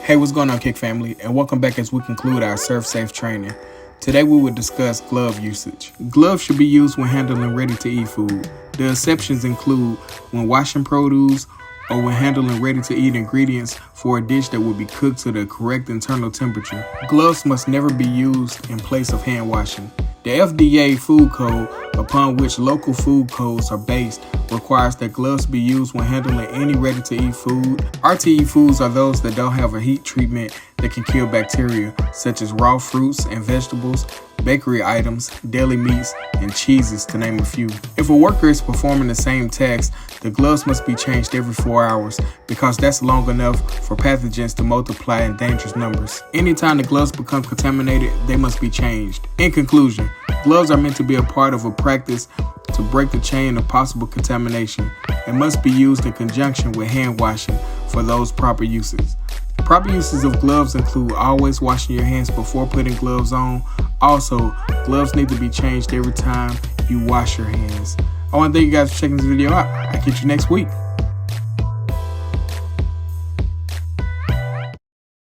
Hey, what's going on, Kick family, and welcome back as we conclude our Surf Safe training. Today we will discuss glove usage. Gloves should be used when handling ready-to-eat food. The exceptions include when washing produce or when handling ready-to-eat ingredients for a dish that will be cooked to the correct internal temperature. Gloves must never be used in place of hand washing. The FDA food code, upon which local food codes are based, requires that gloves be used when handling any ready-to-eat food. RTE foods are those that don't have a heat treatment that can kill bacteria, such as raw fruits and vegetables, bakery items, deli meats, and cheeses, to name a few. If a worker is performing the same task, the gloves must be changed every 4 hours because that's long enough for pathogens to multiply in dangerous numbers. Anytime the gloves become contaminated, they must be changed. In conclusion, gloves are meant to be a part of a practice to break the chain of possible contamination and must be used in conjunction with hand washing for those proper uses. Proper uses of gloves include always washing your hands before putting gloves on. Also, gloves need to be changed every time you wash your hands. I want to thank you guys for checking this video out. I'll catch you next week.